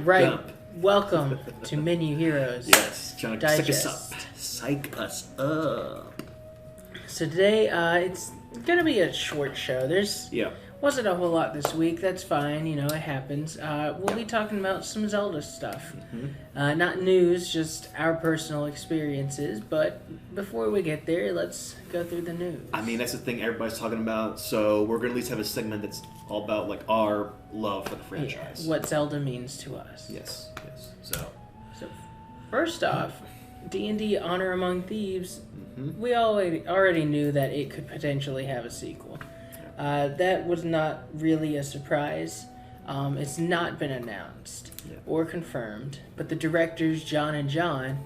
right. Welcome to Menu Heroes. Yes, trying to Digest. psych us up. So today, it's gonna be a short show. Wasn't a whole lot this week. That's fine. You know, it happens. We'll be talking about some Zelda stuff. Mm-hmm. Not news, just our personal experiences. But before we get there, let's go through the news. I mean, that's the thing everybody's talking about. So we're gonna at least have a segment that's all about like our love for the franchise. Yeah, what Zelda means to us. Yes. So first off, D&D Honor Among Thieves. Mm-hmm. We already knew that it could potentially have a sequel. That was not really a surprise. It's not been announced or confirmed, but the directors, John and John,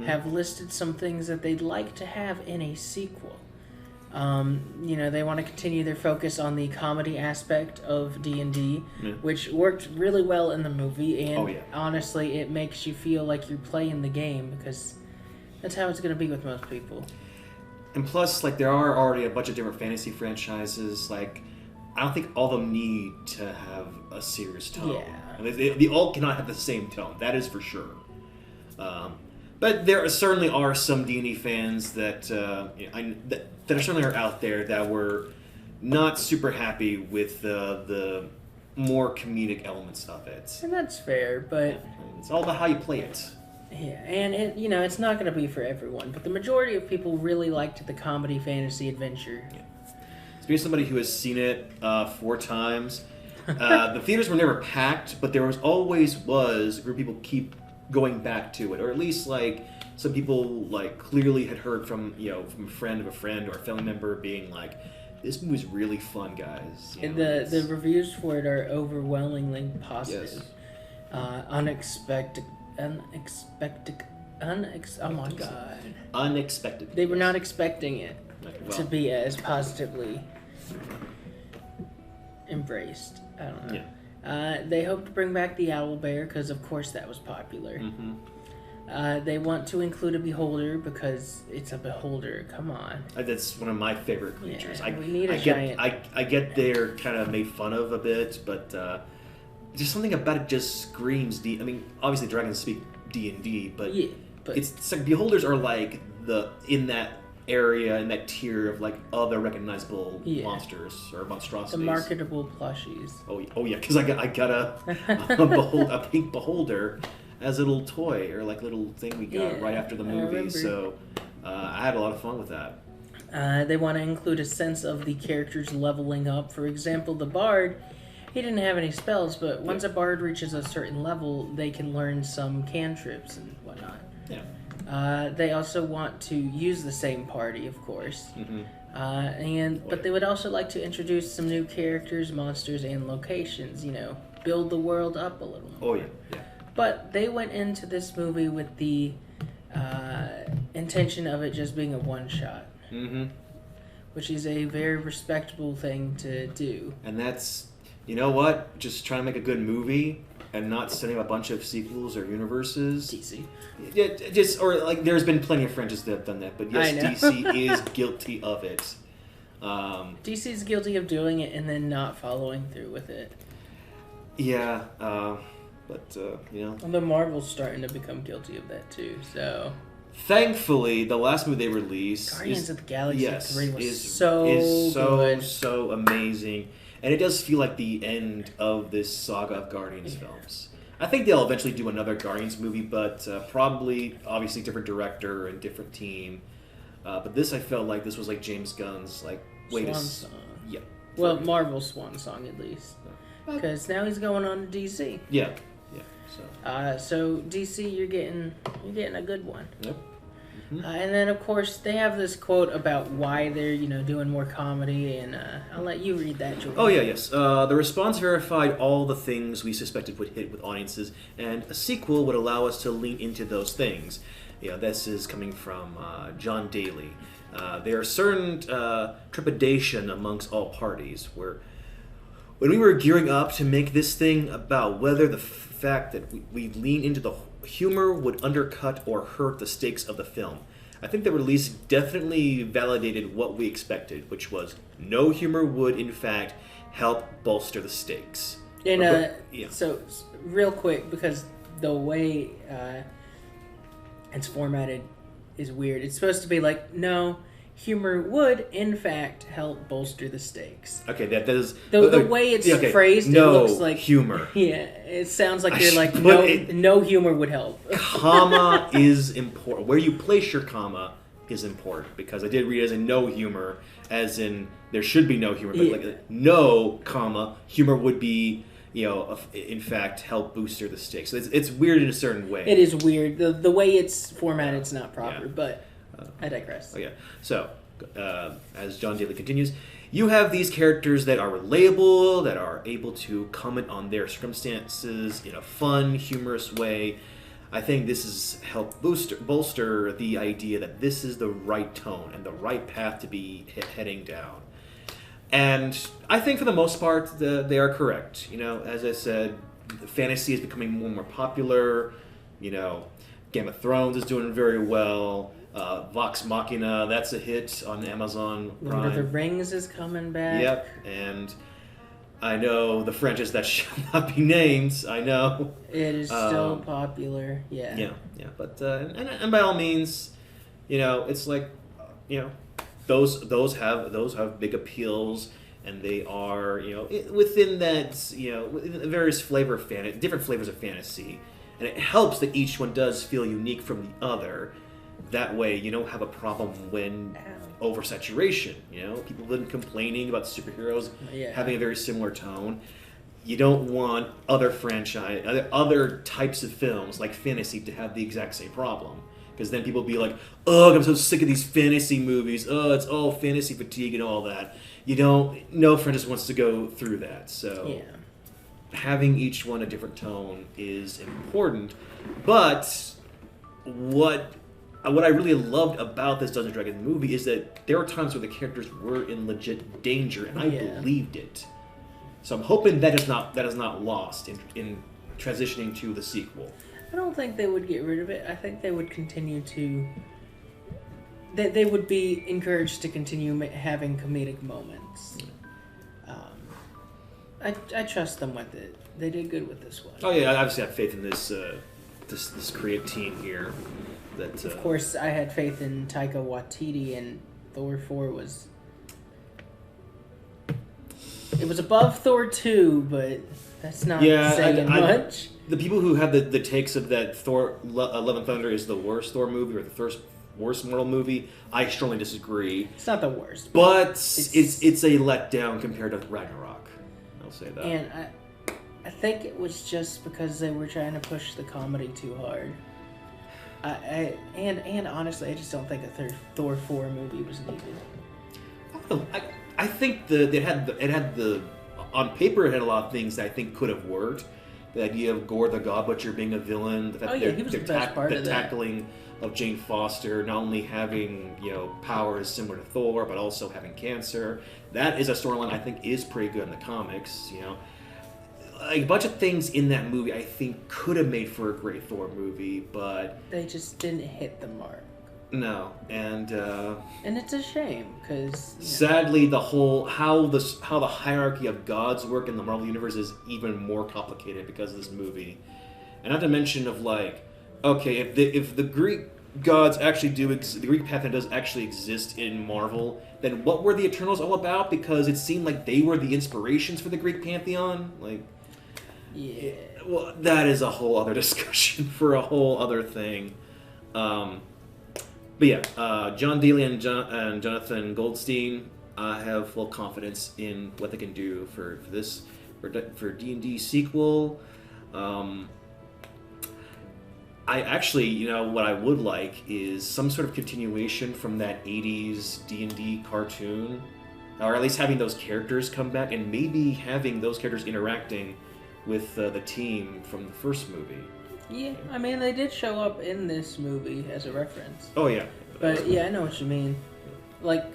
have listed some things that they'd like to have in a sequel. They want to continue their focus on the comedy aspect of D&D, which worked really well in the movie, and honestly, it makes you feel like you're playing the game, because that's how it's going to be with most people. And plus, like, there are already a bunch of different fantasy franchises. Like, I don't think all of them need to have a serious tone. Yeah. They all cannot have the same tone. That is for sure. But there certainly are some D&D fans that certainly are out there that were not super happy with the more comedic elements of it. And that's fair, but it's all about how you play it. Yeah, and it's not going to be for everyone, but the majority of people really liked the comedy fantasy adventure. Yeah. Speaking of somebody who has seen it 4 times, the theaters were never packed, but there always was a group of people keep going back to it, or at least like some people like clearly had heard from a friend of a friend or a family member being like, "This movie's really fun, guys." And the reviews for it are overwhelmingly positive. Yes. Unexpected. Oh my god. Unexpected. They were not expecting it to be as positively embraced. I don't know. Yeah. They hope to bring back the owlbear because, of course, that was popular. Mm-hmm. They want to include a beholder because it's a beholder. Come on. That's one of my favorite creatures. Yeah, we need a giant. I get they're kind of made fun of a bit, but just something about it just screams D. I mean, obviously dragons speak D&D, but it's like beholders are like in that area, in that tier of like other recognizable monsters or monstrosities. The marketable plushies. Oh yeah, because I got a pink beholder as a little toy or like little thing we got right after the movie. So I had a lot of fun with that. They want to include a sense of the characters leveling up. For example, the bard. He didn't have any spells, but once a bard reaches a certain level, they can learn some cantrips and whatnot. Yeah. They also want to use the same party, of course. But they would also like to introduce some new characters, monsters, and locations. Build the world up a little more. Oh yeah. But they went into this movie with the intention of it just being a one-shot. Which is a very respectable thing to do. And that's... You know what? Just trying to make a good movie and not setting up a bunch of sequels or universes. DC. Yeah, there's been plenty of franchises that have done that, but yes, DC is guilty of it. DC's guilty of doing it and then not following through with it. Yeah, but. And the Marvel's starting to become guilty of that too, so... Thankfully, the last movie they released... Guardians of the Galaxy 3 was is good. so amazing. And it does feel like the end of this saga of Guardians films. I think they'll eventually do another Guardians movie, but probably, obviously, different director and different team. But this, I felt like this was like James Gunn's, like, Swan song. Yeah. Well, Marvel's Swan song, at least. Because now he's going on to DC. Yeah. So DC, you're getting a good one. Yep. And then, of course, they have this quote about why they're, doing more comedy, and I'll let you read that, Jordan. Oh, yeah, yes. The response verified all the things we suspected would hit with audiences, and a sequel would allow us to lean into those things. This is coming from John Daly. There are certain trepidation amongst all parties, where when we were gearing up to make this thing about whether the fact that we lean into the humor would undercut or hurt the stakes of the film. I think the release definitely validated what we expected, which was no humor would, in fact, help bolster the stakes. And yeah. so real quick, because the way it's formatted is weird. It's supposed to be like, no, humor would in fact help bolster the stakes. Okay, that is the way it's phrased. No, it looks like humor. Yeah, it sounds like you're like no humor would help. Comma is important. Where you place your comma is important, because I did read it as in no humor, as in there should be no humor, but like no comma humor would be, in fact, help booster the stakes. So it's weird in a certain way. It is weird. The way it's formatted is not proper, but I digress. Oh yeah. So as John Daly continues, you have these characters that are relatable, that are able to comment on their circumstances in a fun, humorous way. I think this has helped bolster the idea that this is the right tone and the right path to be heading down. And I think for the most part, they are correct. As I said, fantasy is becoming more and more popular. Game of Thrones is doing very well. Vox Machina, that's a hit on Amazon Prime. Lord of the Rings is coming back. Yep, and I know the franchise that shall not be named. I know it is still popular. Yeah. Yeah. But and by all means, it's like, those have big appeals, and they are within that within various different flavors of fantasy, and it helps that each one does feel unique from the other. That way, you don't have a problem when oversaturation. People have been complaining about superheroes having a very similar tone. You don't want other types of films like fantasy to have the exact same problem, because then people will be like, "Ugh, I'm so sick of these fantasy movies. Oh, it's all fantasy fatigue and all that." No franchise wants to go through that. So having each one a different tone is important. But what I really loved about this Dungeons & Dragons movie is that there were times where the characters were in legit danger, and I believed it. So I'm hoping that is not lost in transitioning to the sequel. I don't think they would get rid of it. I think they would continue to. They would be encouraged to continue having comedic moments. I trust them with it. They did good with this one. Oh yeah, I obviously have faith in this creative team here. Of course, I had faith in Taika Waititi, and Thor 4 was... It was above Thor 2, but that's not saying much. The people who have the takes of that Thor Love and Thunder is the worst Thor movie or the worst Mortal movie, I strongly disagree. It's not the worst. But it's a letdown compared to Ragnarok. I'll say that. And I think it was just because they were trying to push the comedy too hard. And honestly, I just don't think a Thor 4 movie was needed. I think it had on paper it had a lot of things that I think could have worked. The idea of Gore the God Butcher being a villain, the fact that he was the best part of that. Tackling of Jane Foster, not only having powers similar to Thor, but also having cancer. That is a storyline I think is pretty good in the comics. A bunch of things in that movie I think could have made for a great Thor movie, but they just didn't hit the mark. No, and it's a shame because sadly how the hierarchy of gods work in the Marvel universe is even more complicated because of this movie, and not to mention of if the Greek gods actually the Greek pantheon does actually exist in Marvel, then what were the Eternals all about? Because it seemed like they were the inspirations for the Greek pantheon, Yeah. Well, that is a whole other discussion for a whole other thing. But yeah, John Daly and Jonathan Goldstein, I have full confidence in what they can do for D&D sequel. I actually, what I would like is some sort of continuation from that 80s D&D cartoon, or at least having those characters come back and maybe having those characters interacting with the team from the first movie. Yeah, I mean, they did show up in this movie as a reference. Oh, yeah. But, yeah, I know what you mean.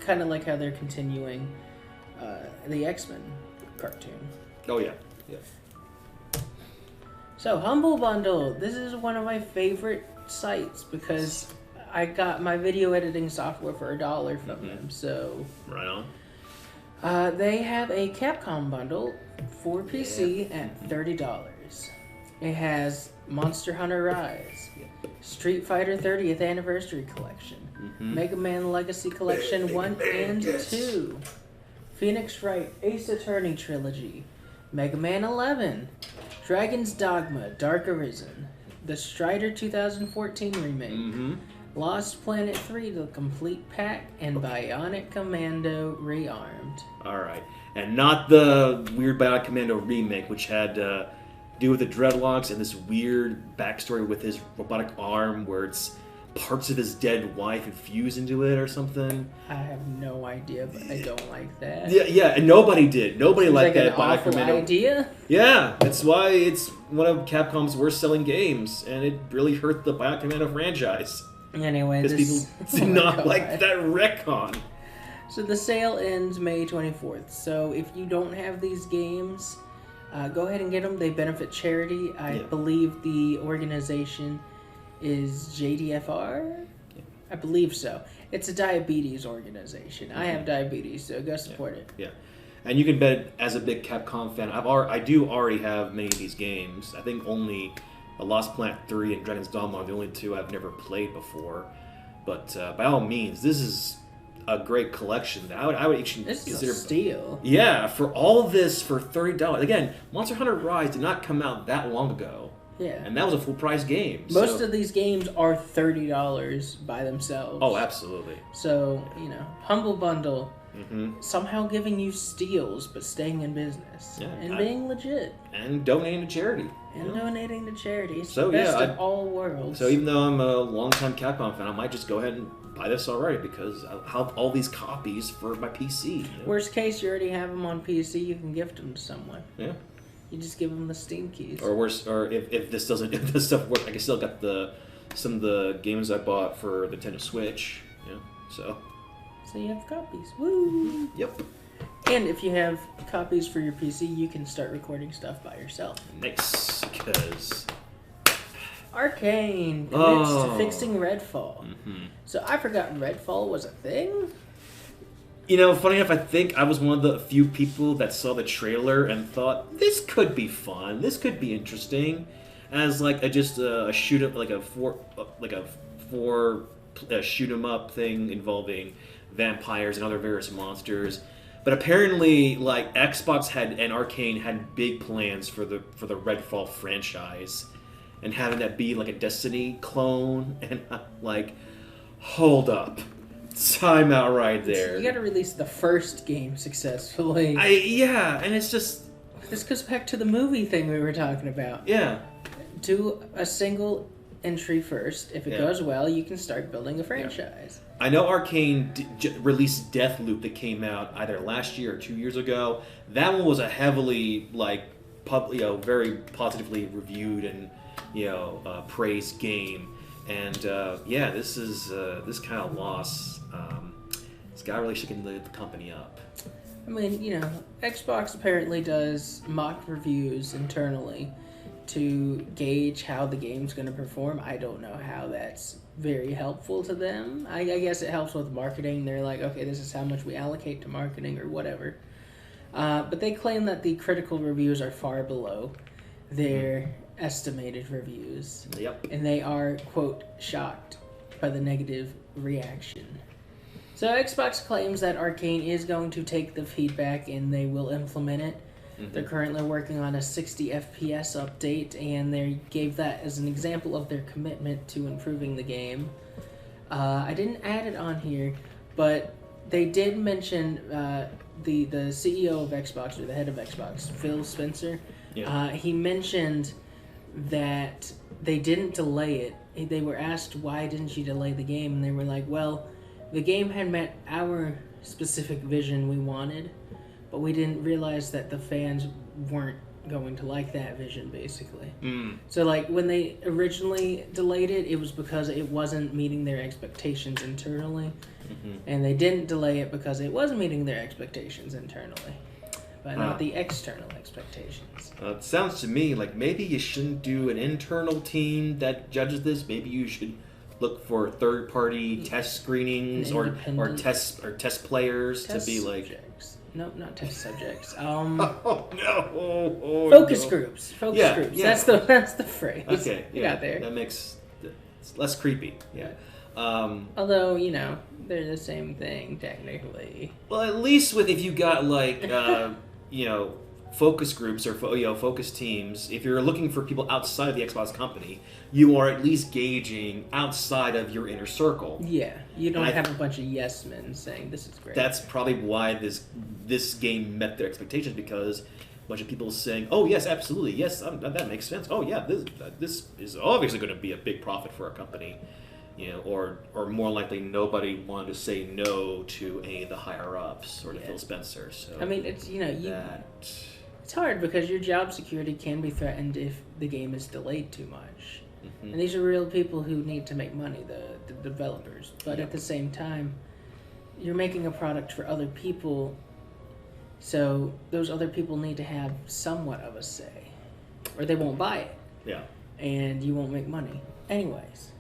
Kind of like how they're continuing the X-Men cartoon. Oh, yeah. Yeah. So, Humble Bundle. This is one of my favorite sites because I got my video editing software for $1 from them, so... Right on. They have a Capcom bundle for PC at $30. It has Monster Hunter Rise, Street Fighter 30th Anniversary Collection, Mega Man Legacy Collection 1 and 2, Phoenix Wright Ace Attorney Trilogy, Mega Man 11, Dragon's Dogma Dark Arisen, the Strider 2014 remake, Lost Planet 3 The Complete Pack, and Bionic Commando Rearmed. Alright. And not the weird Bionic Commando remake, which had to do with the dreadlocks and this weird backstory with his robotic arm where it's parts of his dead wife infused into it or something. I have no idea, but I don't like that. Yeah, and nobody did. Nobody liked that Bionic awful Commando idea. Yeah, that's why it's one of Capcom's worst-selling games, and it really hurt the Bionic Commando franchise. Anyway, because people did not like that retcon. So the sale ends May 24th. So if you don't have these games, go ahead and get them. They benefit charity. I believe the organization is JDFR? Yeah. I believe so. It's a diabetes organization. I have diabetes, so go support it. Yeah. And you can bet, as a big Capcom fan, I do already have many of these games. I think only Lost Planet 3 and Dragon's Dogma are the only two I've never played before. But by all means, this is a great collection. I would actually consider a steal. Yeah, for all of this for $30. Again, Monster Hunter Rise did not come out that long ago. Yeah. And that was a full price game. Most of these games are $30 by themselves. Oh, absolutely. So, Humble Bundle, somehow giving you steals, but staying in business. Yeah, and being legit. And donating to charity. And donating to charity. It's so, the best of all worlds. So even though I'm a longtime Capcom fan, I might just go ahead and buy this already because I have all these copies for my PC. Worst case, you already have them on PC, you can gift them to someone. Yeah. You just give them the Steam keys. Or worse, or if this stuff works, I can still got some of the games I bought for the Nintendo Switch. Yeah, so you have copies. Woo! Yep. And if you have copies for your PC, you can start recording stuff by yourself. Nice, because Arkane commits to fixing Redfall. So I forgot Redfall was a thing. Funny enough, I think I was one of the few people that saw the trailer and thought this could be fun. This could be interesting, as like a shoot up, like a shoot 'em up thing involving vampires and other various monsters. But apparently, like Xbox and Arkane had big plans for the Redfall franchise, and having that be like a Destiny clone, and like, hold up. Time out right there. You gotta release the first game successfully. And it's just... This goes back to the movie thing we were talking about. Yeah. Do a single entry first. If it goes well, you can start building a franchise. I know Arkane released Deathloop that came out either last year or 2 years ago. That one was a heavily, very positively reviewed and, praised game. And this is this kind of loss. This guy really shaking the company up. I mean, Xbox apparently does mock reviews internally to gauge how the game's going to perform. I don't know how that's very helpful to them. I guess it helps with marketing. They're like, okay, this is how much we allocate to marketing or whatever. But they claim that the critical reviews are far below their estimated reviews. Yep. And they are, quote, shocked by the negative reaction. So Xbox claims that Arkane is going to take the feedback and they will implement it. They're currently working on a 60 FPS update, and they gave that as an example of their commitment to improving the game. I didn't add it on here, but they did mention the CEO of Xbox, or the head of Xbox, Phil Spencer. Yeah. He mentioned that they didn't delay it. They were asked, why didn't you delay the game? And they were like, well, the game had met our specific vision we wanted, but we didn't realize that the fans weren't going to like that vision, basically. So, when they originally delayed it, it was because it wasn't meeting their expectations internally, and they didn't delay it because it was meeting their expectations internally, but not the external expectations. It sounds to me like maybe you shouldn't do an internal team that judges this. Maybe you should look for third-party test screenings or test players to be like... Subjects. Nope, not test subjects. Oh no! Oh, Focus no. groups. Focus Yeah, groups. yeah. That's the phrase. Okay, You yeah, got there. that makes it's less creepy. Yeah. Although they're the same thing technically. Well, at least if you got like focus groups or focus teams, if you're looking for people outside of the Xbox company, you are at least gauging outside of your inner circle. Yeah, you don't have a bunch of yes men saying this is great. That's probably why this game met their expectations, because a bunch of people saying, "Oh yes, absolutely, yes, that makes sense. Oh yeah, this is obviously going to be a big profit for our company." Or more likely, nobody wanted to say no to any of the higher ups or to Phil Spencer. So I mean, it's it's hard because your job security can be threatened if the game is delayed too much. Mm-hmm. And these are real people who need to make money, the developers. But at the same time, you're making a product for other people, so those other people need to have somewhat of a say, or they won't buy it. Yeah. And you won't make money. Anyways.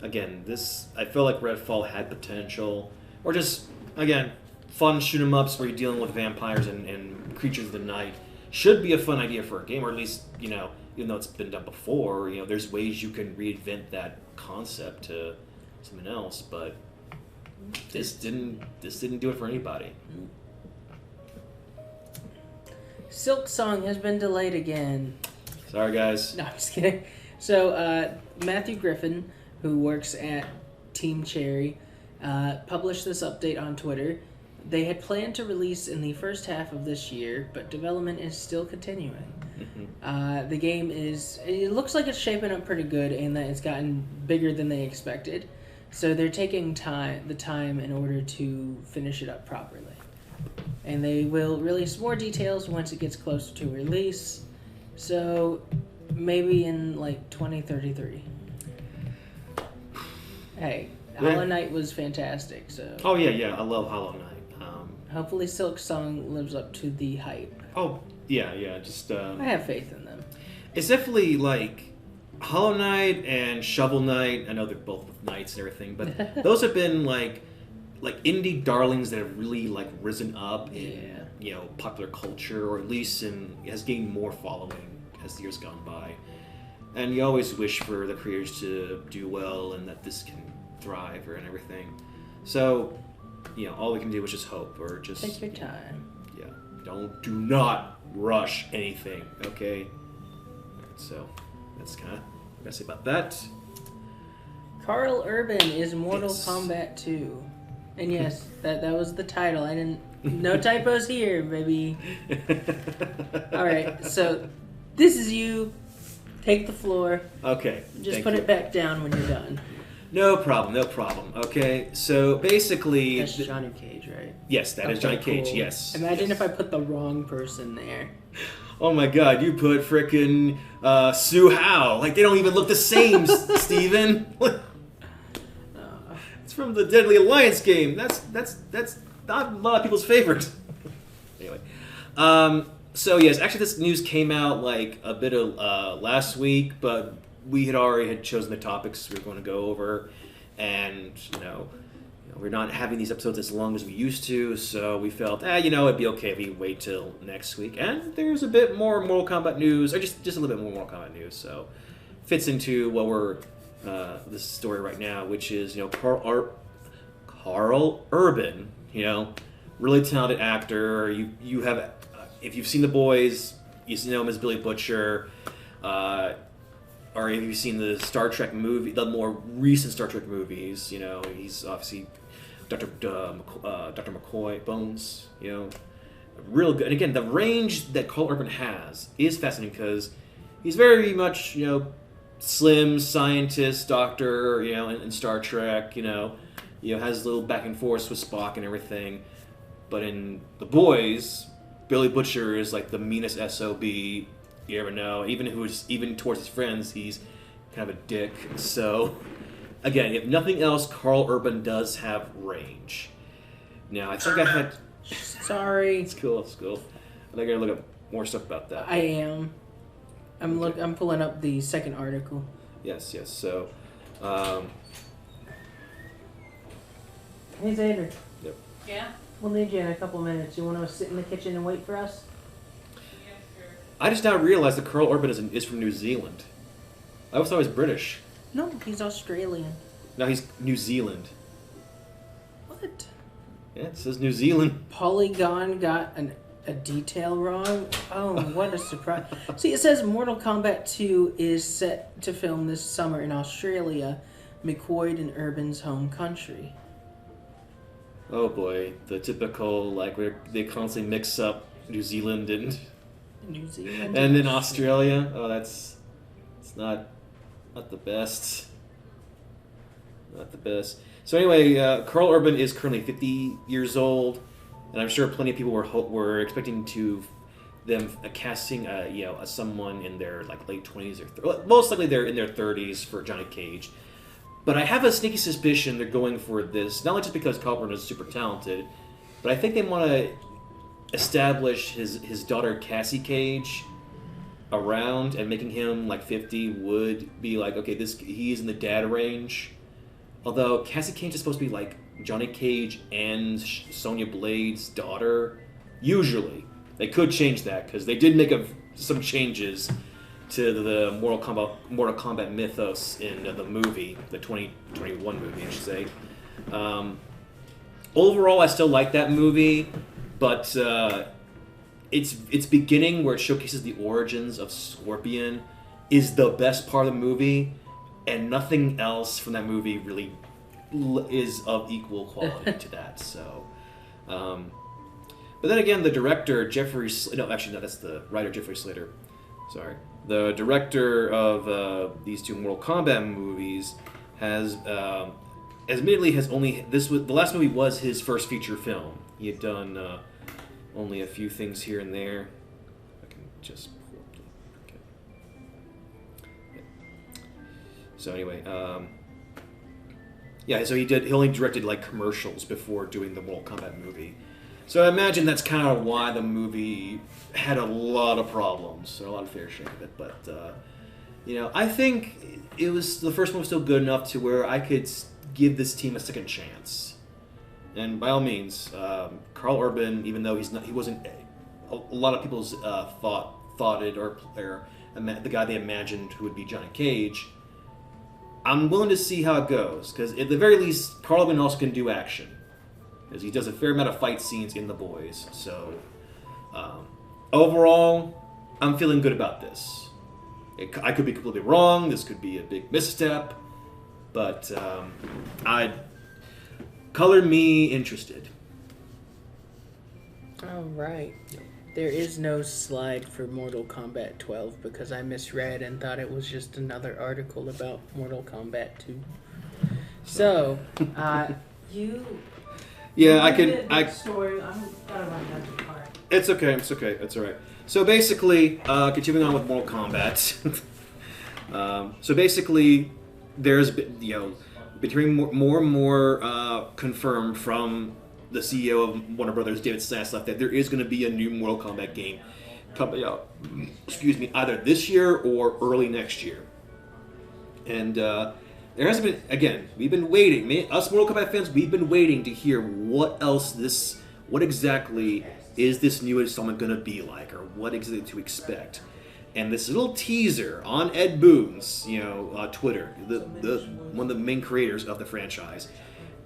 Again, I feel like Redfall had potential, or just, again, fun shoot 'em ups where you're dealing with vampires and creatures of the night. Should be a fun idea for a game, or at least, even though it's been done before, there's ways you can reinvent that concept to something else, but this didn't do it for anybody. Silksong has been delayed again. Sorry, guys. No, I'm just kidding. So, Matthew Griffin, who works at Team Cherry, published this update on Twitter. They had planned to release in the first half of this year, but development is still continuing. Mm-hmm. The game it looks like it's shaping up pretty good, and that it's gotten bigger than they expected. So they're taking the time in order to finish it up properly. And they will release more details once it gets closer to release. So maybe in 2033. Hey, Hollow Knight was fantastic. So. Oh yeah, I love Hollow Knight. Hopefully, Silksong lives up to the hype. Oh yeah. Just I have faith in them. It's definitely like Hollow Knight and Shovel Knight. I know they're both with knights and everything, but those have been like indie darlings that have really risen up in popular culture, or at least has gained more following as the years gone by. And you always wish for the creators to do well and that this can thrive and everything. So, all we can do is just hope, or just take your time. Yeah, do not rush anything. Okay. Alright, so that's kind of what I gotta say about that. Karl Urban is Mortal Kombat 2, and yes, that was the title. I didn't. No typos here, baby. All right, so this is you. Take the floor. Okay. Just put it back down when you're done. No problem. Okay, so basically... That's Johnny Cage, right? Yes, that is Johnny Cage, cool. yes. Imagine if I put the wrong person there. Oh my god, you put frickin' Sue Howe. They don't even look the same, Steven. It's from the Deadly Alliance game. That's not a lot of people's favorite. Anyway. So yes, actually this news came out a bit of last week, but we had already chosen the topics we were going to go over, and we're not having these episodes as long as we used to, so we felt it'd be okay if we wait till next week. And there's a bit more Mortal Kombat news, or just a little bit more Mortal Kombat news, so fits into what we're this story right now, which is Karl Urban, really talented actor. You have. If you've seen The Boys, you know him as Billy Butcher, or if you've seen the Star Trek movie, the more recent Star Trek movies, he's obviously Dr. McCoy, Bones, real good. And again, the range that Karl Urban has is fascinating because he's very much, slim scientist, doctor, in Star Trek, has a little back and forth with Spock and everything. But in The Boys, Billy Butcher is the meanest SOB you ever know. Even towards his friends, he's kind of a dick. So, again, if nothing else, Karl Urban does have range. Now, I think I had... Sorry. It's cool. I gotta look up more stuff about that. I am. I'm pulling up the second article. Yes. So, Hey, Xander. Yep. Yeah? We'll need you in a couple minutes. You want to sit in the kitchen and wait for us? I just now realized that Karl Urban is from New Zealand. I always thought he was British. No, he's Australian. No, he's New Zealand. What? Yeah, it says New Zealand. Polygon got a detail wrong? Oh, what a surprise. See, it says Mortal Kombat 2 is set to film this summer in Australia, McQuoid and Urban's home country. Oh boy, the typical, like, where they constantly mix up New Zealand and in Australia. Oh, it's not the best. Not the best. So anyway, Karl Urban is currently 50 years old, and I'm sure plenty of people were expecting them casting someone in their like late 20s or most likely they're in their 30s for Johnny Cage. But I have a sneaky suspicion they're going for this, not only just because Karl Urban is super talented, but I think they want to establish his daughter Cassie Cage around, and making him like 50 would be like, okay, he's in the dad range. Although Cassie Cage is supposed to be like Johnny Cage and Sonya Blade's daughter. Usually. They could change that, because they did make some changes to the Mortal Kombat mythos in the movie, the 2021 movie, I should say. Overall, I still like that movie, but its beginning, where it showcases the origins of Scorpion, is the best part of the movie, and nothing else from that movie really is of equal quality to that. So, but then again, the director that's the writer Jeffrey Slater. Sorry, the director of these two Mortal Kombat movies admittedly the last movie was his first feature film. He had done only a few things here and there. I can just pull up So anyway, so he only directed like commercials before doing the Mortal Kombat movie. So I imagine that's kind of why the movie had a lot of problems, or a lot of fair share of it. But I think the first one was still good enough to where I could give this team a second chance. And by all means, Karl Urban, even though he wasn't a lot of people's thought it or the guy they imagined who would be Johnny Cage. I'm willing to see how it goes, because at the very least, Karl Urban also can do action, because he does a fair amount of fight scenes in The Boys. So overall, I'm feeling good about this. I could be completely wrong. This could be a big misstep, but color me interested. All right. There is no slide for Mortal Kombat 12 because I misread and thought it was just another article about Mortal Kombat 2. So, you... Yeah, I can... Story. I'm gonna run down the car. It's okay. It's all right. So basically, continuing on with Mortal Kombat. So basically, there's becoming more and more confirmed from the CEO of Warner Brothers, David Zaslav, that there is going to be a new Mortal Kombat game coming out, either this year or early next year. And there hasn't been, again, we've been waiting, us Mortal Kombat fans, we've been waiting to hear what exactly is this new installment going to be like, or what exactly to expect. And this little teaser on Ed Boon's, Twitter, one of the main creators of the franchise,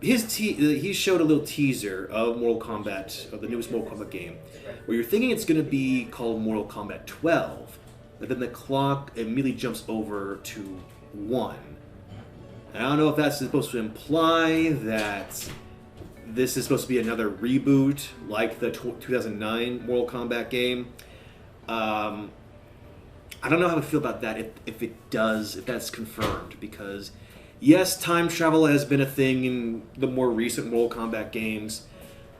he showed a little teaser of Mortal Kombat, of the newest Mortal Kombat game, where you're thinking it's going to be called Mortal Kombat 12, but then the clock immediately jumps over to 1. And I don't know if that's supposed to imply that this is supposed to be another reboot, like the 2009 Mortal Kombat game. I don't know how to feel about that, if that's confirmed, because yes, time travel has been a thing in the more recent Mortal Kombat games,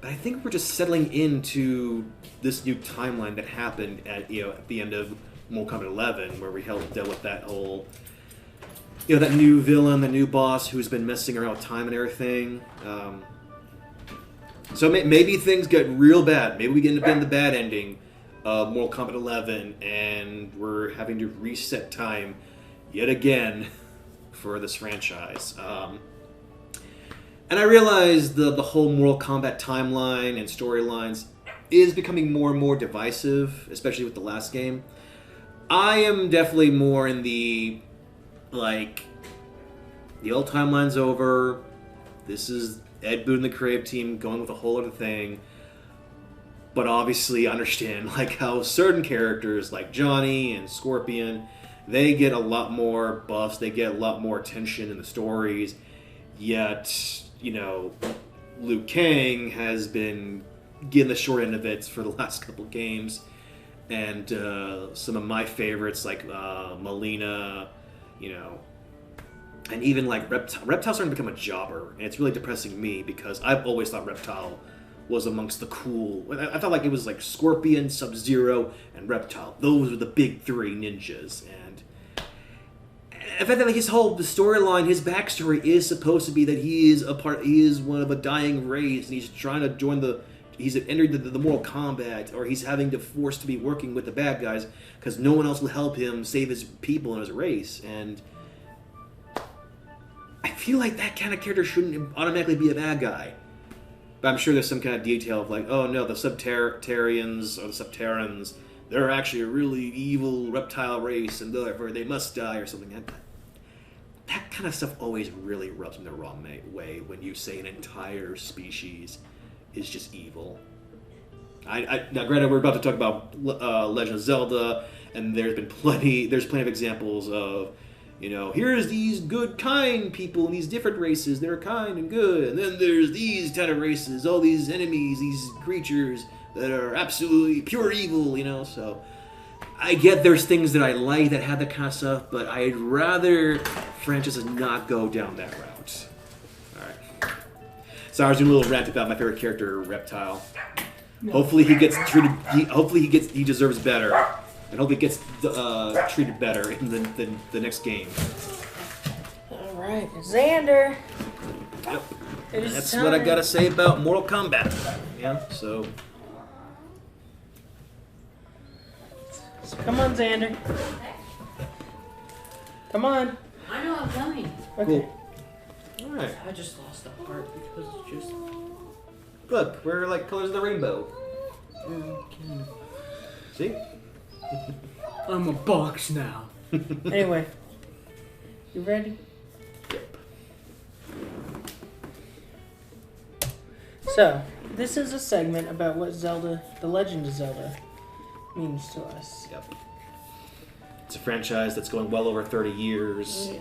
but I think we're just settling into this new timeline that happened at the end of Mortal Kombat 11, where we dealt with that whole, that new villain, the new boss who's been messing around with time and everything. So maybe things get real bad. Maybe we get into the bad ending of Mortal Kombat 11, and we're having to reset time yet again for this franchise. And I realize the whole Mortal Kombat timeline and storylines is becoming more and more divisive, especially with the last game. I am definitely more in the, like, the old timeline's over. This is Ed Boon and the creative team going with a whole other thing. But obviously I understand, like, how certain characters, like Johnny and Scorpion, they get a lot more buffs, they get a lot more attention in the stories. Yet, you know, Liu Kang has been getting the short end of it for the last couple games. And some of my favorites, like Melina, you know, and even like Reptile. Reptile's starting to become a jobber, and it's really depressing me because I've always thought Reptile was amongst the cool. I felt like it was like Scorpion, Sub-Zero, and Reptile. Those were the big three ninjas, and I felt like his whole storyline, his backstory is supposed to be that he is one of a dying race, and he's trying to join he's entered the Mortal Kombat, or he's having to force to be working with the bad guys because no one else will help him save his people and his race. And I feel like that kind of character shouldn't automatically be a bad guy. But I'm sure there's some kind of detail of like, oh no, the Subterrians or the Subterrans, they're actually a really evil reptile race and therefore they must die or something like that. That kind of stuff always really rubs me the wrong way when you say an entire species is just evil. Now, granted, we're about to talk about Legend of Zelda, and there's plenty of examples of, you know, here's these good, kind people in these different races that are kind and good, and then there's these kind of races, all these enemies, these creatures that are absolutely pure evil, you know, so I get there's things that I like that have that kind of stuff, but I'd rather franchises not go down that route. So I was doing a little rant about my favorite character, Reptile. Hopefully he gets treated. He deserves better, and hopefully he gets treated better in the next game. All right, Xander. Yep. That's what I gotta say about Mortal Kombat. Yeah. So come on, Xander. Come on. I know I'm coming. Okay. Cool. All right. I just lost a heart because it's just. Look, we're like colors of the rainbow. See? I'm a box now. Anyway, you ready? Yep. So, this is a segment about what Zelda, The Legend of Zelda, means to us. Yep. It's a franchise that's going well over 30 years. Yeah.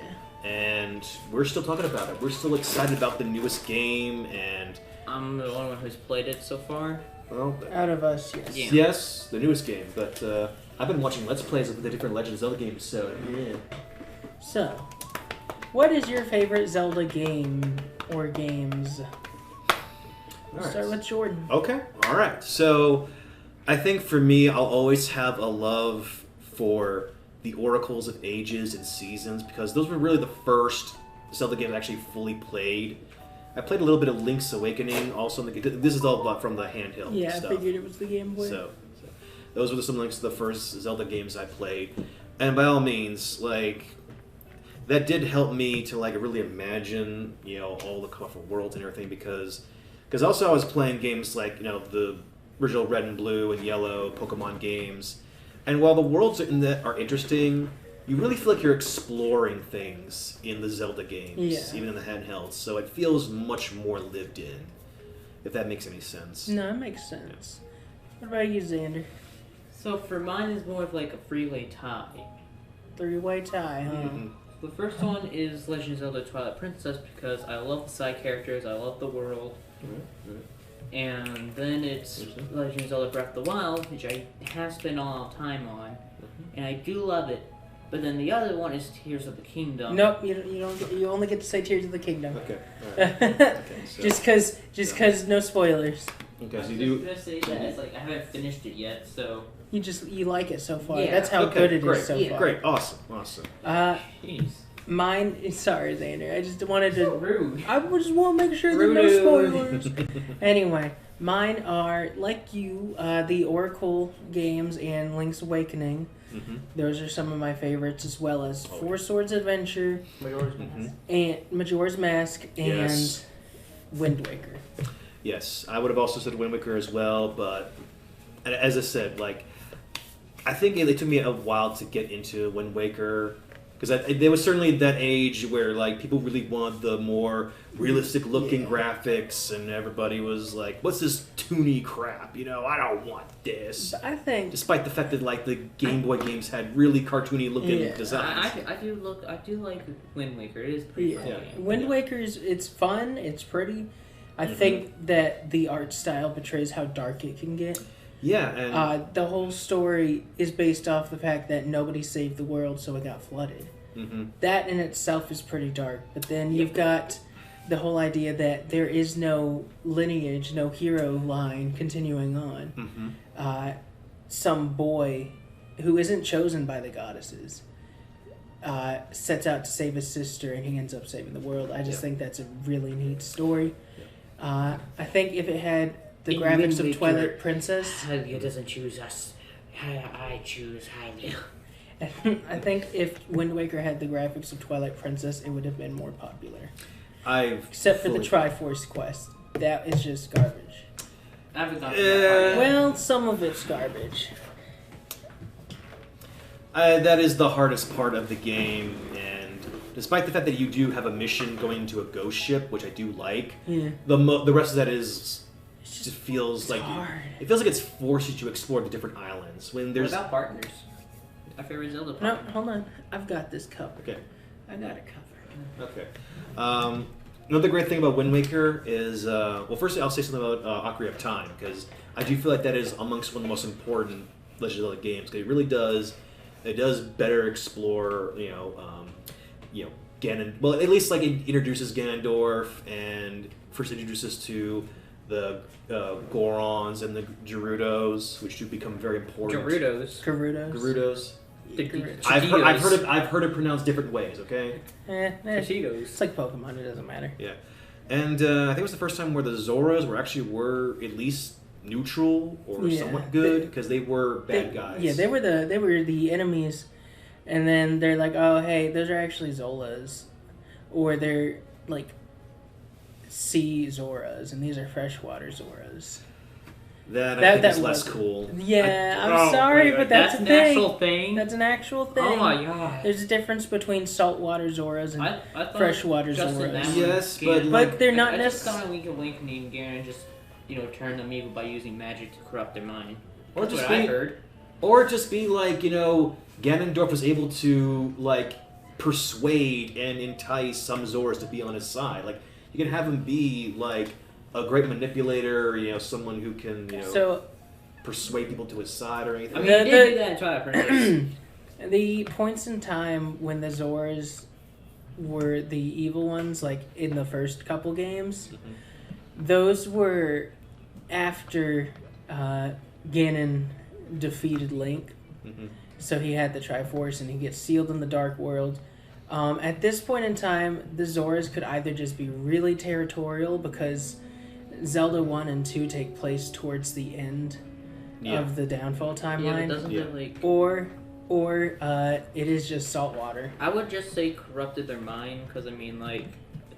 And we're still talking about it. We're still excited about the newest game, and I'm the only one who's played it so far. well, Out of us, yes. Yeah. yes, the newest game. But I've been watching Let's Plays of the different Legend of Zelda games, so yeah. So, what is your favorite Zelda game or games? We'll start with Jordan. Okay, all right. So I think for me, I'll always have a love for the Oracles of Ages and Seasons, because those were really the first Zelda games I actually fully played. I played a little bit of Link's Awakening also. This is all from the handheld Yeah, stuff. I figured it was the Game Boy. So those were some of the first Zelda games I played. And by all means, like, that did help me to like really imagine, you know, all the colorful worlds and everything, because also I was playing games like, you know, the original Red and Blue and Yellow Pokemon games. And while the worlds in that are interesting, you really feel like you're exploring things in the Zelda games, even in the handhelds. So it feels much more lived in, if that makes any sense. No, it makes sense. What about you, Xander? So for mine is more of like a freeway tie. Three-way tie, huh? Mm-hmm. The first one is Legend of Zelda Twilight Princess because I love the side characters, I love the world. Mm-hmm. And then it's Legend of Zelda Breath of the Wild, which I have spent all time on, and I do love it. But then the other one is Tears of the Kingdom. Nope, you don't. You only get to say Tears of the Kingdom. Okay. All right. Okay, so. Just cause, no spoilers. Okay, I so was you just do. gonna say that it's like I haven't finished it yet, so. You like it so far. Yeah. That's how Okay, good it is great. so Yeah. far. Great, awesome. Jeez. Mine. Sorry, Xander. I just wanted So to. rude. I just want to make sure there's no spoilers. Anyway, mine are like you, the Oracle games and Link's Awakening. Mm-hmm. Those are some of my favorites, as well as Four Swords Adventure Majora's Mhm. Mask. and Majora's Mask and Yes. Wind Waker. Yes, I would have also said Wind Waker as well, but as I said, like, I think it took me a while to get into Wind Waker, because there was certainly that age where, like, people really wanted the more realistic-looking graphics, and everybody was like, what's this toony crap? You know, I don't want this. But I think... Despite the fact that, like, the Game Boy games had really cartoony-looking designs. I do like Wind Waker. It is pretty cool. Wind Waker it's fun, it's pretty. I think that the art style betrays how dark it can get. Yeah, and the whole story is based off the fact that nobody saved the world, so it got flooded. That in itself is pretty dark. But then you've got the whole idea that there is no lineage, no hero line continuing on. Some boy who isn't chosen by the goddesses sets out to save his sister, and he ends up saving the world. I just think that's a really neat story. I think if it had the graphics of Twilight Princess... Hylia doesn't choose us. I choose Hylia. I think if Wind Waker had the graphics of Twilight Princess, it would have been more popular. Except for the Triforce quest. That is just garbage. I haven't gotten that far yet. Well, some of it's garbage. That is the hardest part of the game, and despite the fact that you do have a mission going into a ghost ship, which I do like, the rest of that just feels like hard. It feels like it's forced you to explore the different islands. When there's What about partners? My favorite Zelda partner. No, hold on. I've got this covered. Okay. I got it covered. Okay. Another great thing about Wind Waker is, well, firstly, I'll say something about Ocarina of Time, because I do feel like that is amongst one of the most important Legend of Zelda games. Because it really does, better explore, Ganon. Well, at least like it introduces Ganondorf and first introduces to the Gorons and the Gerudos, which do become very important. Gerudos. I've heard it pronounced different ways. Okay. It's like Pokemon. It doesn't matter. Yeah, and I think it was the first time where the Zoras were at least neutral or somewhat good, because they were bad guys. Yeah, they were the enemies, and then they're like, oh hey, those are actually Zolas, or they're like sea Zoras, and these are freshwater Zoras. I think is less cool. Yeah, I'm sorry, but that's a an thing. actual thing. That's an actual thing. Oh my god. There's a difference between saltwater Zoras and I freshwater just in Zoras. that Yes, one, but they're not I just necessarily. thought Link and Ganon just, turn them evil by using magic to corrupt their mind. Or That's just what I heard. Or just be like, Ganondorf was able to like persuade and entice some Zoras to be on his side. Like you can have him be like a great manipulator, someone who can, persuade people to his side or anything. I mean, he did do that in Twilight Princess. The points in time when the Zoras were the evil ones, like in the first couple games, those were after Ganon defeated Link. So he had the Triforce and he gets sealed in the Dark World. At this point in time, the Zoras could either just be really territorial, because Zelda 1 and 2 take place towards the end of the Downfall timeline, or it is just saltwater. I would just say corrupted their mind, because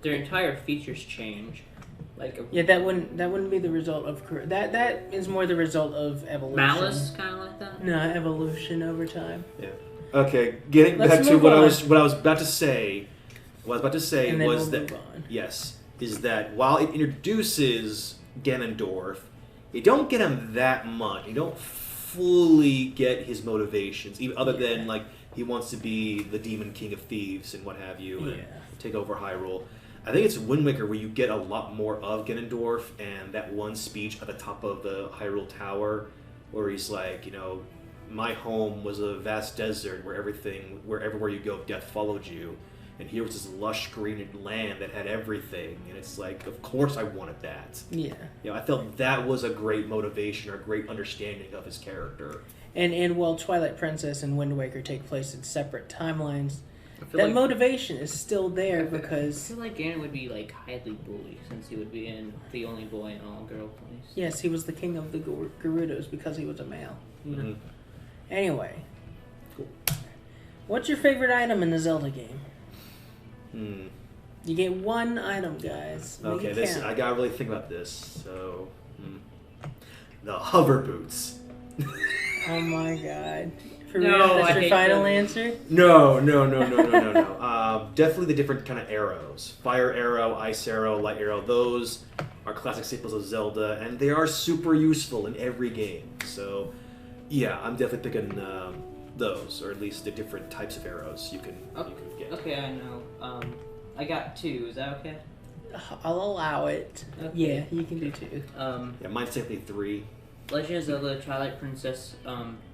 their entire features change. That wouldn't be the result of that is more the result of evolution. Malice, kind of like that. No, evolution over time. Yeah. Okay, getting back to what I was about to say. What I was about to say was that is that while it introduces Ganondorf, you don't get him that much. You don't fully get his motivations, even other than like he wants to be the Demon King of Thieves and what have you, and take over Hyrule. I think it's Wind Waker where you get a lot more of Ganondorf, and that one speech at the top of the Hyrule Tower, where he's like, my home was a vast desert where everywhere you go, death followed you. And here was this lush green land that had everything. And it's like, of course I wanted that. Yeah. I felt that was a great motivation or a great understanding of his character. And while Twilight Princess and Wind Waker take place in separate timelines, that motivation is still there because... I feel like Ganon would be highly bullied, since he would be the only boy in all girl place. Yes, he was the king of the Gerudos because he was a male. Mm-hmm. Anyway. Cool. What's your favorite item in the Zelda game? You get one item, guys. Make Okay, it count. I gotta really think about this. So, the hover boots. Oh my god. For No, real? I That's your hate final them. answer? No. Definitely the different kind of arrows. Fire arrow, ice arrow, light arrow. Those are classic staples of Zelda, and they are super useful in every game. So, yeah, I'm definitely picking those, or at least the different types of arrows you can get. Okay, I know. I got 2. Is that okay? I'll allow it. Okay. Yeah, you can do 2. Yeah, mine's technically 3. Legend of Zelda Twilight Princess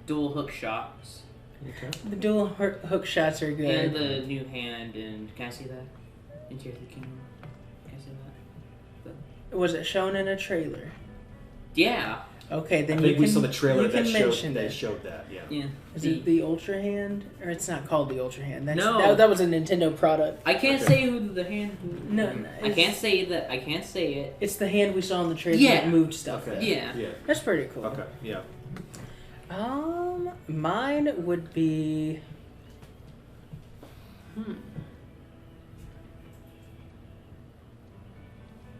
dual hook shots. Okay. The dual hook shots are good. And the new hand, and can I see that? In Tears of the Kingdom. Can I see that? Was it shown in a trailer? Yeah. Okay, then I you think can we saw the trailer you that can showed mention that. it. Showed that. Yeah. Yeah. Is it the Ultra Hand? Or it's not called the Ultra Hand. That's, No. That was a Nintendo product. I can't Okay. say who the hand. No, I can't say that. I can't say it. It's the hand we saw in the trailer Yeah. that moved stuff. Okay. with. Yeah. Yeah. That's pretty cool. Okay. Yeah. Mine would be.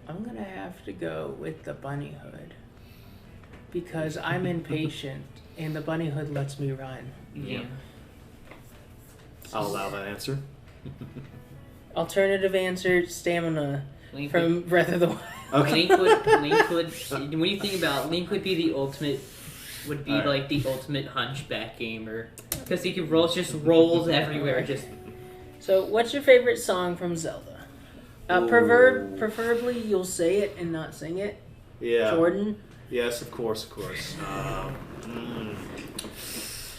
I'm gonna have to go with the bunny hood because I'm impatient and the bunny hood lets me run. Yeah. I'll allow that answer. Alternative answer: stamina Link from Breath of the Wild. Okay. Link would. When you think about it, Link, would be the ultimate. Would be Alright. like the ultimate hunchback gamer, because he can rolls everywhere. Just So, what's your favorite song from Zelda? Ooh. Preferably, you'll say it and not sing it. Yeah. Jordan. Yes, of course.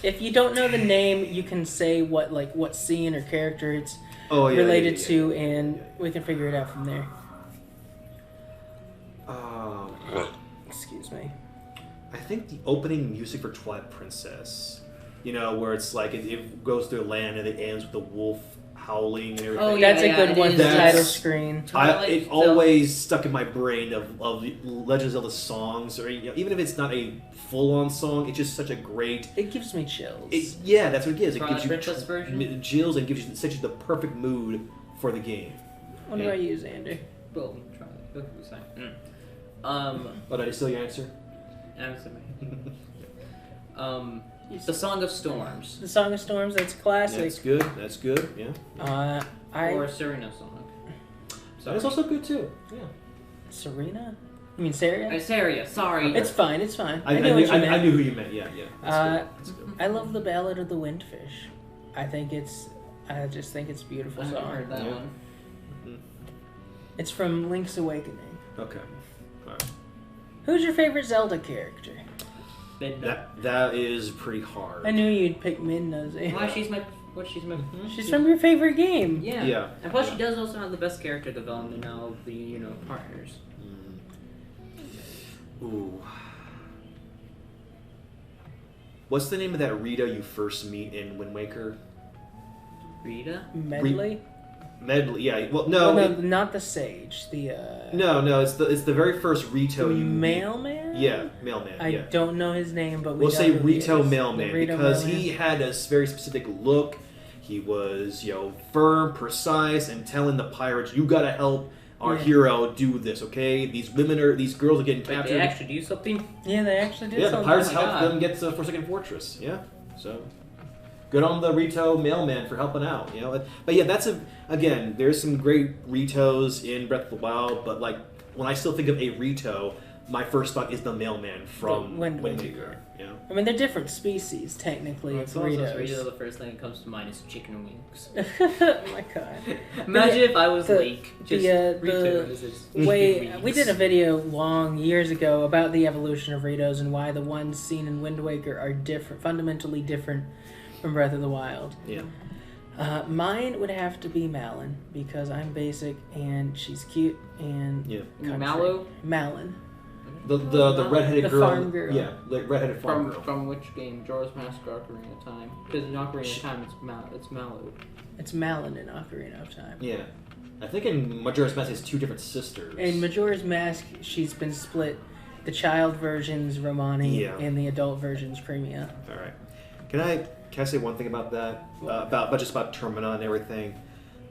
If you don't know the name, you can say what scene or character it's Oh yeah. related yeah. to, and we can figure it out from there. Excuse me. I think the opening music for Twilight Princess, where it's like it goes through land and it ends with the wolf howling and everything. Oh, yeah, That's a good one. it The is. title screen. It always stuck in my brain of Legend of Zelda songs, or even if it's not a full-on song, it's just such a great. It gives me chills. Yeah, that's what it gives. It Twilight gives you Princess version? chills and gives you such the perfect mood for the game. What about you, Xander? well, try it. What was I? Oh, did I steal your answer? Answer me. The Song of Storms. The Song of Storms. That's classic. That's good. Yeah. Or Serena song. That's also good too. Yeah. Serena? You mean Saria? Saria, sorry. It's fine. It's fine. I know what you meant. I knew who you meant. Yeah. That's good. I love the Ballad of the Windfish. I just think it's a beautiful I haven't song. heard that Yeah. one. It's from Link's Awakening. Okay. All right. Who's your favorite Zelda character? Midna. That is pretty hard. I knew you'd pick Midna, Xander. Why she's my. She's from your favorite game. Yeah. Yeah. And plus, she does also have the best character development now of the partners. Ooh. What's the name of that Rita you first meet in Wind Waker? Rita. Medley? Medley. Yeah. Well, no. no, not the Sage. The No. It's the very first Rito you meet. Mailman? Yeah, Mailman. I Yeah. don't know his name, but We'll say know who he Rito is. Mailman The Rito because Mailman. he had a very specific look. He was, firm, precise, and telling the pirates, "You gotta help our hero do this, okay? These girls are getting Wait, captured." they actually do something? Yeah, they actually did Yeah, the something. pirates Oh my helped God. them get to Forsaken Fortress. Yeah, so good on the Rito Mailman for helping out. But yeah, again. There's some great Ritos in Breath of the Wild, but when I still think of a Rito, my first thought is the Mailman from Wind Wind Waker. Waker. Yeah. I mean, they're different species, technically, of Rita, Ritos. the first thing that comes to mind is chicken wings. Oh my god. Imagine if I was the- Link. Just the we did a video long years ago about the evolution of Ritos and why the ones seen in Wind Waker are fundamentally different from Breath of the Wild. Yeah. Mine would have to be Malin because I'm basic and she's cute and country. Mallow? Malin. The redheaded The girl. farm girl. Yeah, redheaded farm girl. From which game? Jorah's Mask or Ocarina of Time? Because in Ocarina of Time, it's Mallow. It's Malin in Ocarina of Time. Yeah. I think in Majora's Mask has two different sisters. In Majora's Mask, she's been split. The child version's Romani and the adult version's Premia. All right. Can I say one thing about that? About Termina and everything.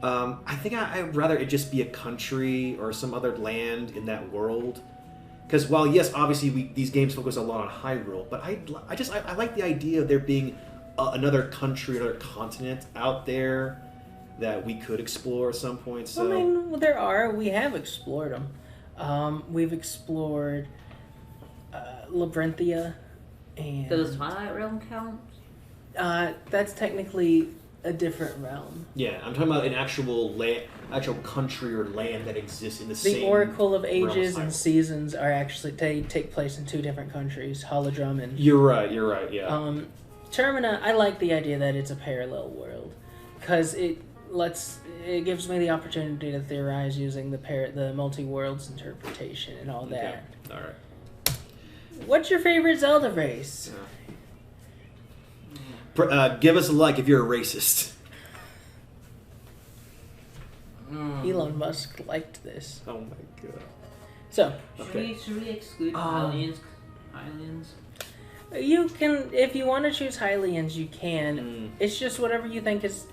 I think I'd rather it just be a country or some other land in that world. Because while yes, obviously these games focus a lot on Hyrule, but I like the idea of there being another country, another continent out there that we could explore at some point. So I mean, we have explored them. We've explored Labyrinthia, and Does Twilight Realm count? that's technically a different realm. yeah, I'm talking about an actual country or land that exists in the same. The Oracle of realm as Ages and Hyrule. Seasons are actually take place in 2 different countries, Holodrum and You're right. Yeah. Termina. I like the idea that it's a parallel world because it gives me the opportunity to theorize using the multi-worlds interpretation and all that. Okay. All right. What's your favorite Zelda race? Give us a like if you're a racist. Elon Musk liked this. Oh my god. So Should we exclude Hylians? you can, if you want to choose Hylians, you can. It's just whatever you think is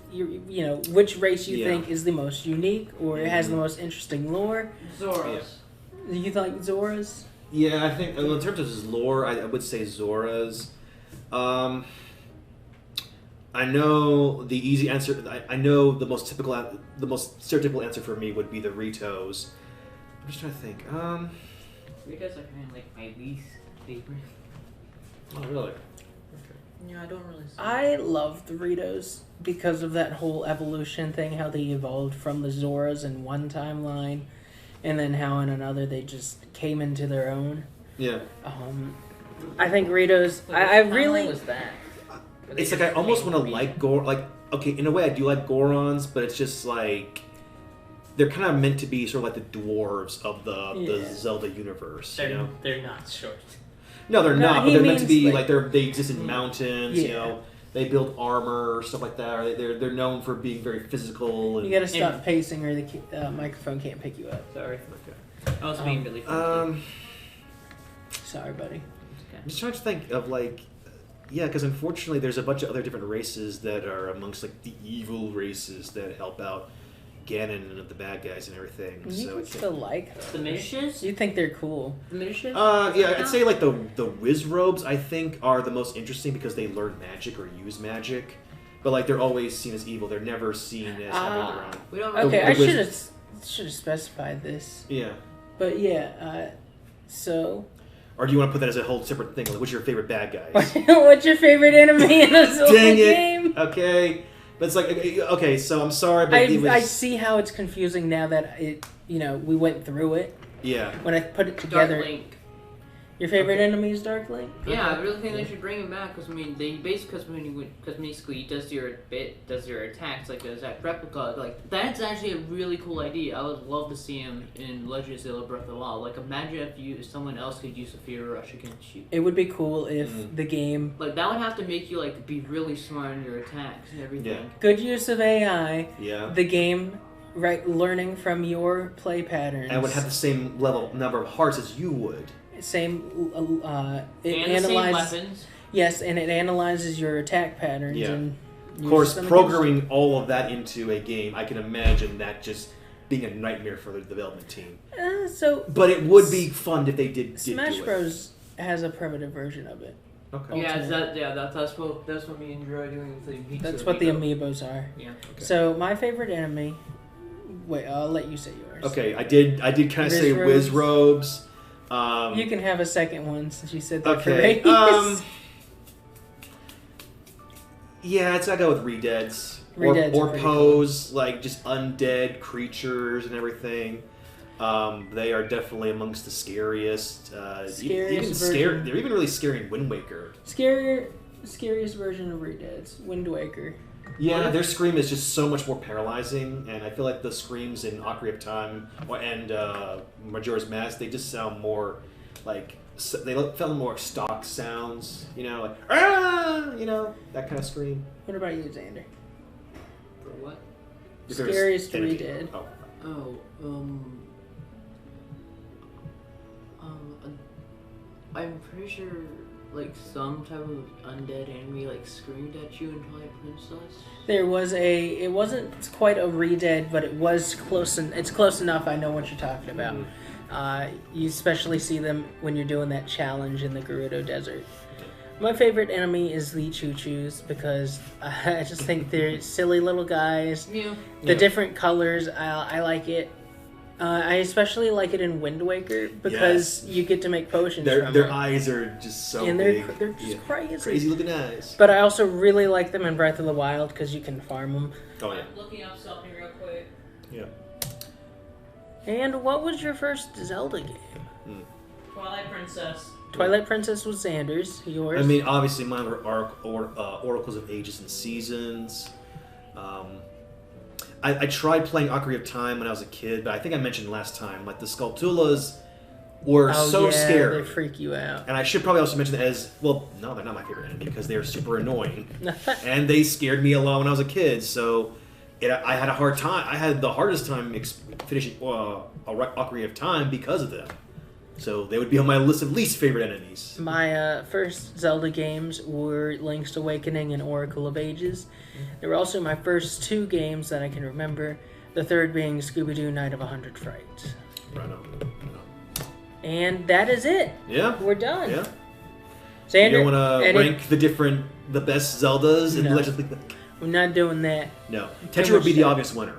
which race you think is the most unique or it has the most interesting lore. Zoras. You like Zora's? Yeah, I think in terms of his lore, I would say Zora's. I know the easy answer. I know the most stereotypical answer for me would be the Ritos. I'm just trying to think. Ritos are kind of like my least favorite. Oh, really? Yeah, I don't really see I love the Ritos because of that whole evolution thing, how they evolved from the Zoras in one timeline, and then how in another they just came into their own. Yeah. I think Ritos. I really. was that? It's like I almost want to like Goron. Like, okay, in a way I do like Gorons, but it's just like they're kind of meant to be sort of like the dwarves of the Zelda universe. They're not short. No, they're not. But he they're meant to be means, like they exist in mountains. Yeah. They build armor, stuff like that. Or they're known for being very physical. And, You gotta stop pacing, or the microphone can't pick you up. Sorry. Okay. I was being really funny. Sorry, buddy. I'm just trying to think of like. Yeah, because unfortunately there's a bunch of other different races that are amongst like the evil races that help out Ganon and the bad guys and everything. You So can still like The them. Minishes? You think they're cool. The Minishes? yeah, I'd say like the Wizrobes I think are the most interesting because they learn magic or use magic, but like they're always seen as evil. They're never seen as having their own. We don't Okay, I The should have specified this. Yeah. But yeah, so Or do you want to put that as a whole separate thing? Like, what's your favorite bad guys? what's your favorite enemy in a Zelda Dang it. game? Okay. But it's like, okay, so I'm sorry, but I see how it's confusing now that we went through it. Yeah. When I put it together. Dark Link. Your favorite enemy is Dark Link? Yeah, I really think they should bring him back because basically he does your attacks like does that replica. Like that's actually a really cool idea. I would love to see him in Legend of Zelda Breath of the Wild. Like imagine if someone else could use a Fear Rush against you. It would be cool if the game Like that would have to make you like be really smart in your attacks and everything. Yeah. good use of AI. Yeah. The game learning from your play patterns. And would have the same number of hearts as you would. Same. It And analyzes. the same weapons. Yes, and it analyzes your attack patterns. Yeah. And Of course, programming all of that into a game, I can imagine that just being a nightmare for the development team. But it would be fun if they did Smash do it. Bros. Has a primitive version of it. Okay. Yeah, that's what we enjoy doing with the Amiibos. That's what the amiibos are. Yeah. Okay. So my favorite enemy. Wait, I'll let you say yours. Okay, I did kind of say Wizrobes. You can have a second one since you said that. Okay. Correct. Yeah, it's gotta go with Redeads. Redeads Or are pretty Pose, like just undead creatures and everything. They are definitely amongst the scariest. Scariest version. They're even really scary in Wind Waker. Scariest version of Redeads, Wind Waker. Yeah, their scream is just so much more paralyzing, and I feel like the screams in Ocarina of Time and Majora's Mask, they just sound more like they felt more like stock sounds, like ah, that kind of scream. What about you, Xander? For what? If there's Scariest enemy. Reded. I'm pretty sure like some type of undead enemy like screamed at you in Twilight Princess? There was it wasn't quite a re-dead, but it was close, and it's close enough. I know what you're talking about. You especially see them when you're doing that challenge in the Gerudo Desert. My favorite enemy is the Choo-Choos because I just think they're silly little guys. Yeah. The different colors, I like it. I especially like it in Wind Waker because you get to make potions from Their them. eyes are just so And big. they're just crazy. Crazy looking eyes. But I also really like them in Breath of the Wild because you can farm them. Oh, yeah. I'm looking up something real quick. Yeah. And what was your first Zelda game? Twilight Princess. Twilight Princess was Xander's. Yours? I mean, obviously, mine were Oracles of Ages and Seasons. I tried playing Ocarina of Time when I was a kid, but I think I mentioned last time, like, the Skulltulas were so scary. They freak you out. And I should probably also mention that as, well, no, they're not my favorite enemy because they are super annoying. And they scared me a lot when I was a kid, so I had a hard time. I had the hardest time finishing Ocarina of Time because of them. So they would be on my list of least favorite enemies. My first Zelda games were Link's Awakening and Oracle of Ages. They were also my first two games that I can remember, the third being Scooby-Doo Night of 100 Frights. Right on. And that is it. Yeah. We're done. Yeah. Xander, You don't want to edit. rank the best Zeldas in No. Legend of Zelda? We're not doing that. No. Too Tetra would be much the stuff. obvious winner.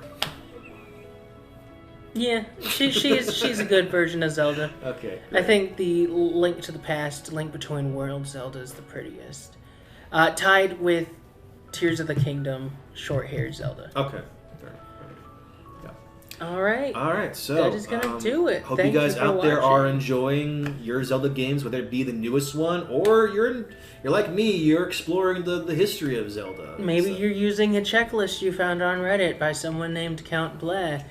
Yeah, she's a good version of Zelda. Okay. I think the Link to the Past, Link Between Worlds Zelda is the prettiest. Tied with Tears of the Kingdom, short-haired Zelda. Okay. All right. All right, so That is gonna do it. Hope Thank you guys you for out there are watching. enjoying your Zelda games, whether it be the newest one or you're like me, you're exploring the history of Zelda. Maybe So- you're using a checklist you found on Reddit by someone named Count Blair.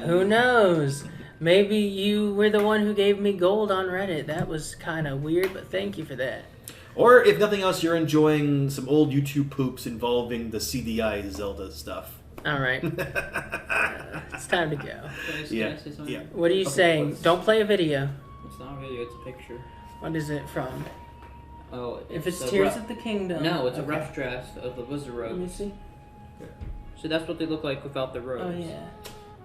Who knows? Maybe you were the one who gave me gold on Reddit. That was kind of weird, but thank you for that. Or if nothing else, you're enjoying some old YouTube poops involving the CDI Zelda stuff. All right. It's time to go. Can I Yeah. say something? Yeah. What are you saying? Don't play a video. It's not a video, it's a picture. What is it from? Oh, If it's a Tears rough- of the Kingdom. No, it's a Okay. rough draft of the Wizard Let me Robes. see. So that's what they look like without the robes. Oh, yeah.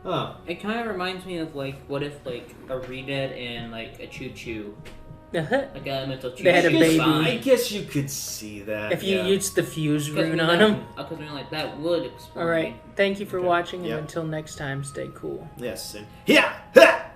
Oh. It kind of reminds me of like, what if like a Redead and like a Choo Choo, like elemental Choo Choo. They had a baby. I guess you could see that. If you yeah. use the fuse rune on them. Because like that would explain. All right. Thank you for Okay. watching, and Yeah. until next time, stay cool. Yes. And yeah. Ha!